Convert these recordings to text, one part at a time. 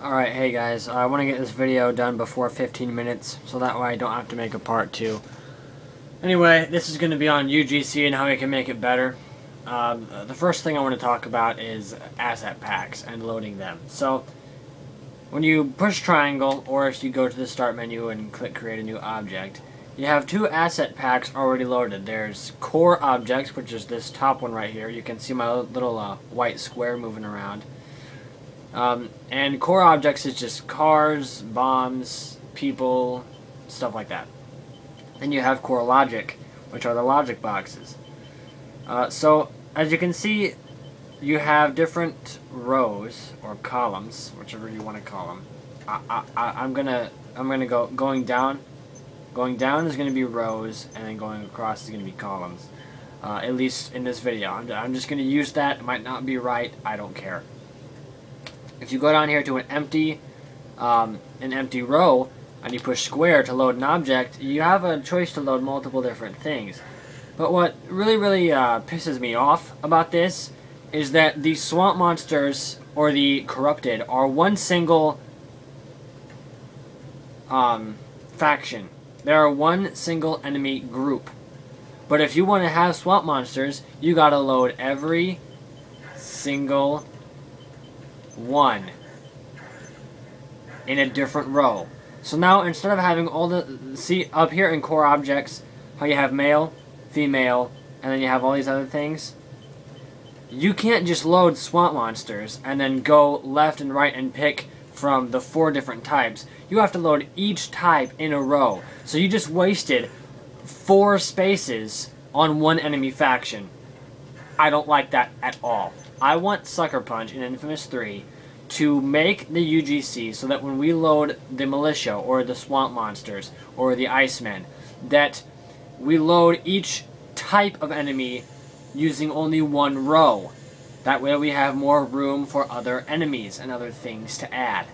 Alright, hey guys, I want to get this video done before 15 minutes, so that way I don't have to make a part 2. Anyway, this is going to be on UGC and how we can make it better. The first thing I want to talk about is asset packs and loading them. So, when you push triangle, or if you go to the start menu and click create a new object, you have two asset packs already loaded. There's core objects, which is this top one right here. You can see my little white square moving around. And core objects is just cars, bombs, people, stuff like that. Then you have core logic, which are the logic boxes. So, as you can see, you have different rows, or columns, whichever you want to call them. I'm gonna go going down. Going down is going to be rows, and then going across is going to be columns. At least in this video. I'm just going to use that. It might not be right. I don't care. If you go down here to an empty row, and you push square to load an object, you have a choice to load multiple different things. But what really pisses me off about this is that the swamp monsters, or the corrupted, are one single faction. They are one single enemy group. But if you want to have swamp monsters, you gotta load every single one in a different row. So now, instead of having all the, see up here in core objects, how you have male, female, and then you have all these other things, you can't just load swamp monsters and then go left and right and pick from the 4 different types. You have to load each type in a row. So you just wasted 4 spaces on one enemy faction. I don't like that at all. I want Sucker Punch in Infamous 3 to make the UGC so that when we load the militia, or the swamp monsters, or the icemen, that we load each type of enemy using only one row. That way we have more room for other enemies and other things to add.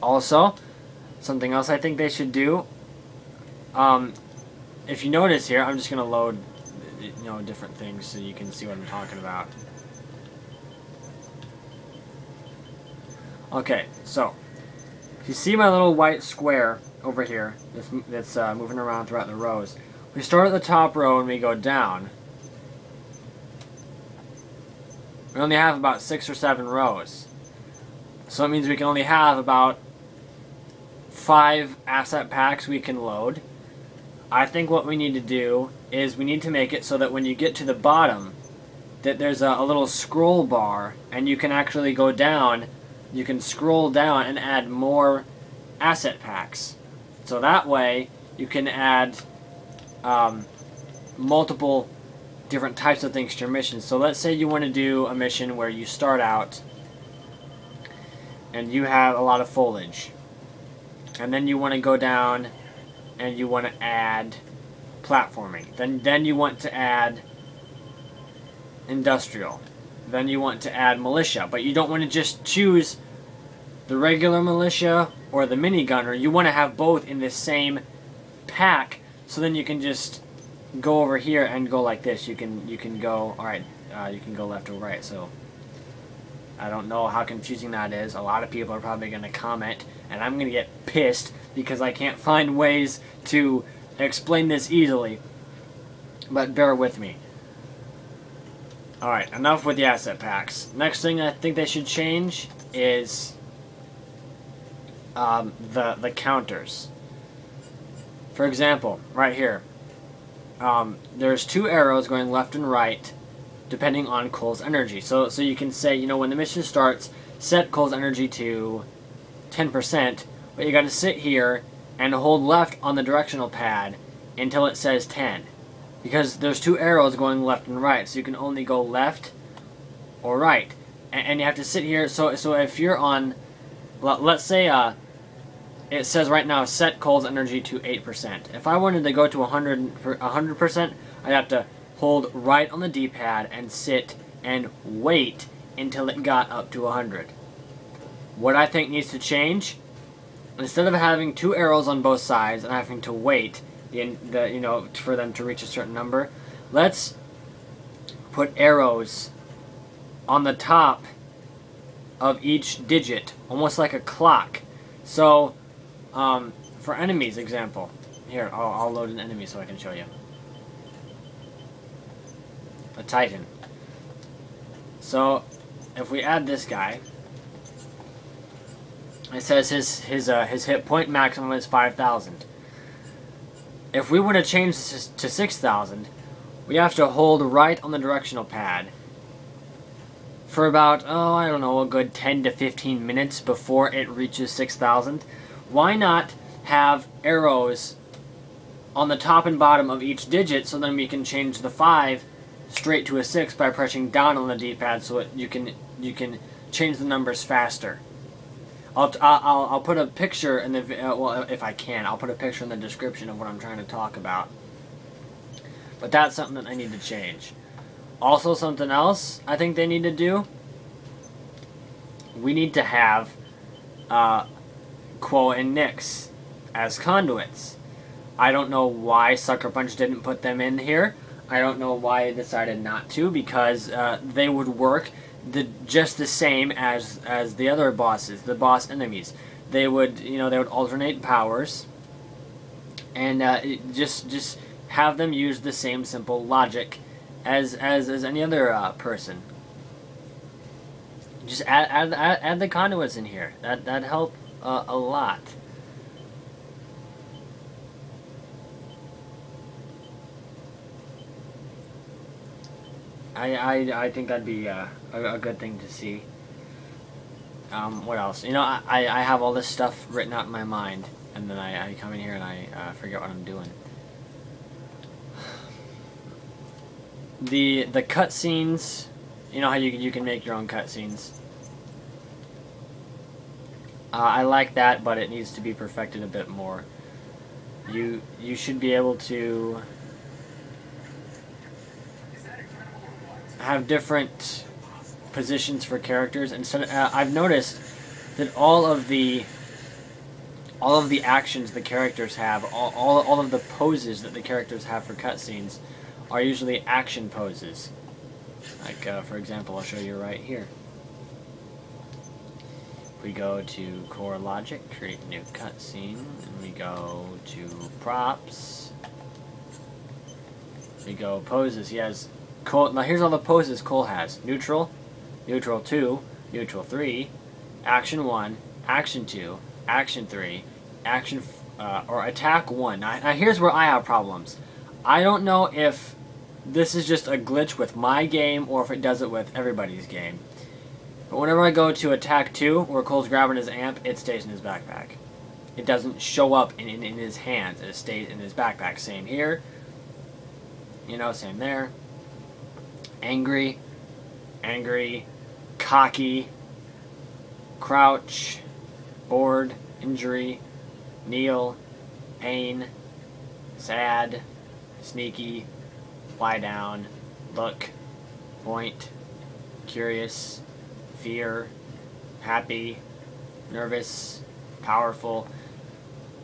Also, something else I think they should do, if you notice here, I'm just going to load different things so you can see what I'm talking about. Okay, so if you see my little white square over here that's moving around throughout the rows, we start at the top row and we go down. We only have about 6 or 7 rows. So it means we can only have about 5 asset packs we can load. I think what we need to do is we need to make it so that when you get to the bottom, that there's a little scroll bar, and you can actually go down, you can scroll down and add more asset packs. So that way you can add multiple different types of things to your mission. So let's say you want to do a mission where you start out and you have a lot of foliage, and then you want to go down and you want to add platforming. Then you want to add industrial. Then you want to add militia. But you don't want to just choose the regular militia or the minigunner. You want to have both in the same pack, so then you can just go over here and go like this. You can go, alright, you can go left or right. So I don't know how confusing that is. A lot of people are probably going to comment, and I'm going to get pissed because I can't find ways to explain this easily. But bear with me. Alright, enough with the asset packs. Next thing I think they should change is the counters. For example, right here, there's 2 arrows going left and right depending on Cole's energy. So you can say, when the mission starts, set Cole's energy to 10%, but you got to sit here and hold left on the directional pad until it says 10. Because there's 2 arrows going left and right, so you can only go left or right. And you have to sit here, so if you're on, let's say it says right now set Cole's energy to 8%. If I wanted to go to 100%, I'd have to hold right on the D-pad and sit and wait until it got up to 100. What I think needs to change, instead of having 2 arrows on both sides and having to wait for them to reach a certain number, let's put arrows on the top of each digit, almost like a clock. So, for enemies, example, here, I'll load an enemy so I can show you. A Titan. So, if we add this guy, it says his hit point maximum is 5,000. If we were to change this to 6,000, we have to hold right on the directional pad for about, I don't know, a good 10 to 15 minutes before it reaches 6,000. Why not have arrows on the top and bottom of each digit, so then we can change the 5 straight to a 6 by pressing down on the D-pad, so you can change the numbers faster. I'll put a picture in the well, if I can, I'll put a picture in the description of what I'm trying to talk about. But that's something that I need to change. Also, something else I think they need to do. We need to have Quo and Nix as conduits. I don't know why Sucker Punch didn't put them in here. I don't know why they decided not to, because they would work just the same as the other bosses, the boss enemies. They would, they would alternate powers, and just have them use the same simple logic as any other person. Just add the conduits in here. That'd help a lot. I think that'd be a good thing to see. What else? I have all this stuff written out in my mind, and then I come in here and I forget what I'm doing. The cutscenes, you know how you can make your own cutscenes. I like that, but it needs to be perfected a bit more. You should be able to have different positions for characters. Instead, I've noticed that all of the actions the characters have, all of the poses that the characters have for cutscenes, are usually action poses. Like, for example, I'll show you right here. We go to Core Logic, create new cutscene, and we go to Props. We go Poses. He has Cole. Now here's all the poses Cole has: Neutral, Neutral 2, Neutral 3, Action 1, Action 2, Action 3, Action or Attack 1. Now here's where I have problems. I don't know if this is just a glitch with my game or if it does it with everybody's game. But whenever I go to Attack 2, where Cole's grabbing his amp, it stays in his backpack. It doesn't show up in his hands. It stays in his backpack. Same here. Same there. Angry. Angry. Cocky. Crouch. Bored. Injury. Kneel. Pain. Sad. Sneaky. Lie down. Look. Point. Curious. Fear, happy, nervous, powerful.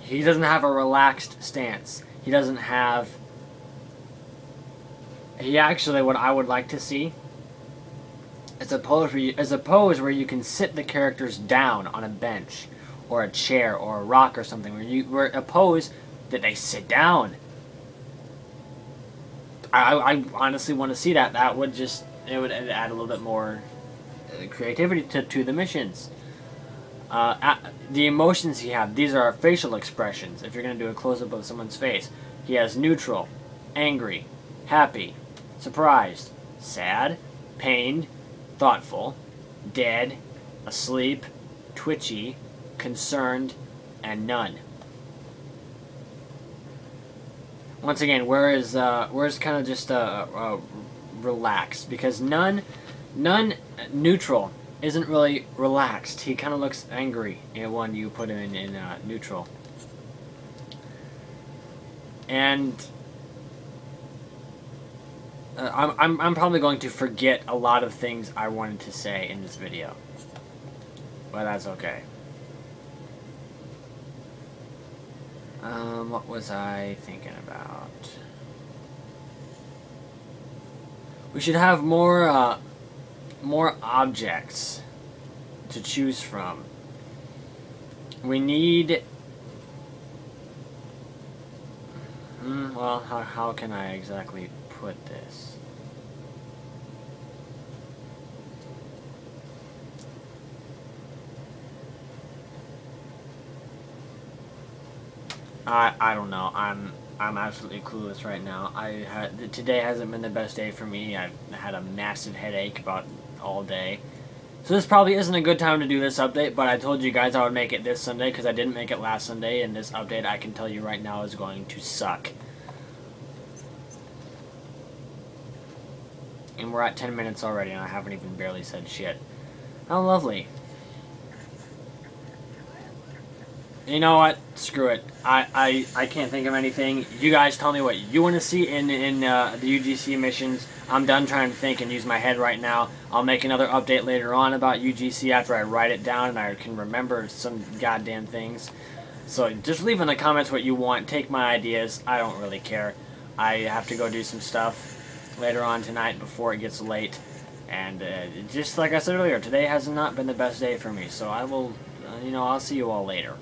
He doesn't have a relaxed stance. He doesn't have... He actually, what I would like to see is a pose where you can sit the characters down on a bench or a chair or a rock or something, where a pose that they sit down. I honestly want to see that. That would just, it would add a little bit more creativity to the missions. The emotions he has, these are facial expressions. If you're going to do a close-up of someone's face, he has neutral, angry, happy, surprised, sad, pained, thoughtful, dead, asleep, twitchy, concerned, and none. Once again, where's kind of just relaxed, because none neutral isn't really relaxed. He kind of looks angry when you put him in neutral. And I'm probably going to forget a lot of things I wanted to say in this video, but that's okay. What was I thinking about? We should have more objects to choose from. We need... well, how can I exactly put this? I don't know. I'm absolutely clueless right now. Today hasn't been the best day for me. I've had a massive headache about all day. So this probably isn't a good time to do this update, but I told you guys I would make it this Sunday because I didn't make it last Sunday, and this update I can tell you right now is going to suck. And we're at 10 minutes already, and I haven't even barely said shit. How lovely. You know what? Screw it. I can't think of anything. You guys tell me what you want to see in the UGC missions. I'm done trying to think and use my head right now. I'll make another update later on about UGC after I write it down and I can remember some goddamn things. So just leave in the comments what you want. Take my ideas. I don't really care. I have to go do some stuff later on tonight before it gets late. And just like I said earlier, today has not been the best day for me. So I will, I'll see you all later.